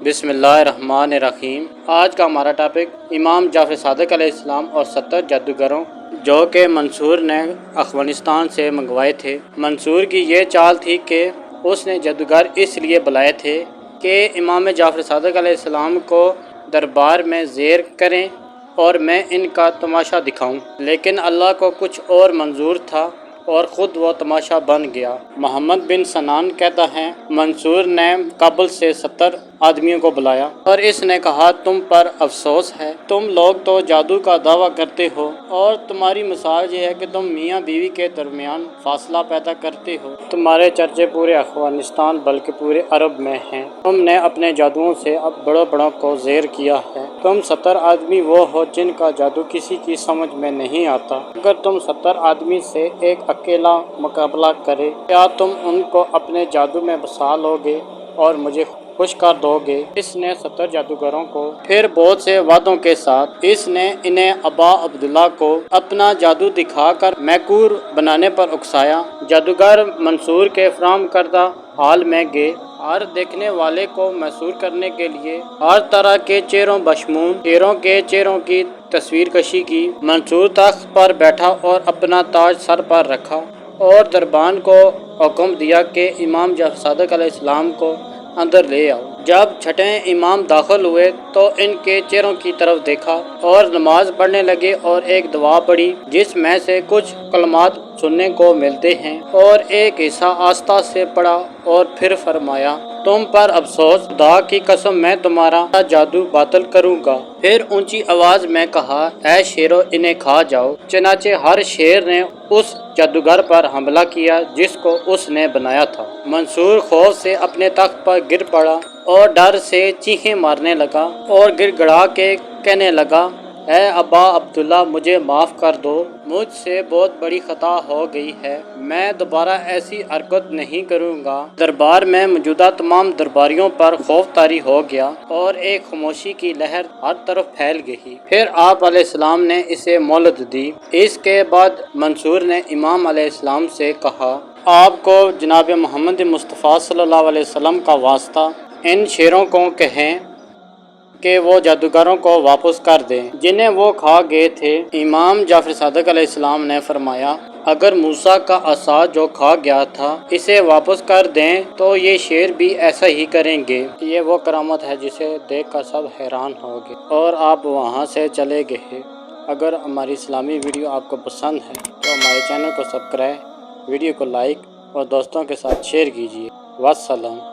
बिस्मिल्लाहिर्रहमानिर्रहीम। आज का हमारा टॉपिक इमाम जाफ़र सादिक अलैहिस्सलाम और 70 जादूगरों जो कि मंसूर ने अफ़गानिस्तान से मंगवाए थे। मंसूर की ये चाल थी कि उसने जादूगर इसलिए बुलाए थे कि इमाम जाफ़र सादिक अलैहिस्सलाम को दरबार में ज़ेर करें और मैं इनका तमाशा दिखाऊं, लेकिन अल्लाह को कुछ और मंजूर था और ख़ुद वो तमाशा बन गया। मोहम्मद बिन सनान कहता है, मंसूर ने काबुल से 70 आदमियों को बुलाया और इसने कहा, तुम पर अफसोस है, तुम लोग तो जादू का दावा करते हो और तुम्हारी मिसाल ये है कि तुम मियाँ बीवी के दरमियान फासला पैदा करते हो। तुम्हारे चर्चे पूरे अफगानिस्तान बल्कि पूरे अरब में हैं। तुमने अपने जादुओं से अब बड़ों बड़ों को ज़ेर किया है। तुम 70 आदमी वो हो जिनका जादू किसी की समझ में नहीं आता। अगर तुम 70 आदमी से एक अकेला मुकाबला करे, क्या तुम उनको अपने जादू में बसा लोगे और मुझे खुश कर दोगे। इसने 70 जादूगरों को फिर बहुत से वादों के साथ इसने इन्हें अबा अब्दुल्ला को अपना जादू दिखाकर मैकूर बनाने पर उकसाया। जादूगर मंसूर के फराहम करदा हाल में गए। हर देखने वाले को मैसूर करने के लिए हर तरह के चेहरों बशमूल शेरों के चेहरों की तस्वीर कशी की। मंसूर तख्त पर बैठा और अपना ताज सर पर रखा और दरबान को हुक्म दिया कि इमाम जाफ़र सादिक अलैहिस्सलाम को अंदर ले आओ। जब छठें इमाम दाखिल हुए तो इनके चेहरों की तरफ देखा और नमाज पढ़ने लगे और एक दुआ पढ़ी जिसमें से कुछ कलमात सुनने को मिलते हैं और एक हिस्सा आस्था से पढ़ा और फिर फरमाया, तुम पर अफसोस, खुदा की कसम मैं तुम्हारा जादू बातिल करूंगा। फिर ऊंची आवाज में कहा, ऐ शेरों, इन्हें खा जाओ। चनाचे हर शेर ने उस जादूगर पर हमला किया जिसको उसने बनाया था। मंसूर खौफ से अपने तख्त पर गिर पड़ा और डर से चीखें मारने लगा और गिड़गिड़ा के कहने लगा, ऐ अबा अब्दुल्ला, मुझे माफ़ कर दो, मुझसे बहुत बड़ी खता हो गई है, मैं दोबारा ऐसी हरकत नहीं करूँगा। दरबार में मौजूदा तमाम दरबारियों पर खौफ तारी हो गया और एक खामोशी की लहर हर तरफ फैल गई। फिर आप अलैहिस्सलाम ने इसे मोहलत दी। इसके बाद मंसूर ने इमाम अलैहिस्सलाम से कहा, आपको जनाब मोहम्मद मुस्तफ़ा सल्लल्लाहु अलैहि वसल्लम का वास्ता, इन शेरों को कहें कि वो जादूगरों को वापस कर दें जिन्हें वो खा गए थे। इमाम जाफ़र सादिक अलैहिस्सलाम ने फरमाया, अगर मूसा का असा जो खा गया था इसे वापस कर दें तो ये शेर भी ऐसा ही करेंगे। ये वो करामत है जिसे देखकर सब हैरान हो गए और आप वहाँ से चले गए। अगर हमारी इस्लामी वीडियो आपको पसंद है तो हमारे चैनल को सब्सक्राइब, वीडियो को लाइक और दोस्तों के साथ शेयर कीजिए। वस्सलाम।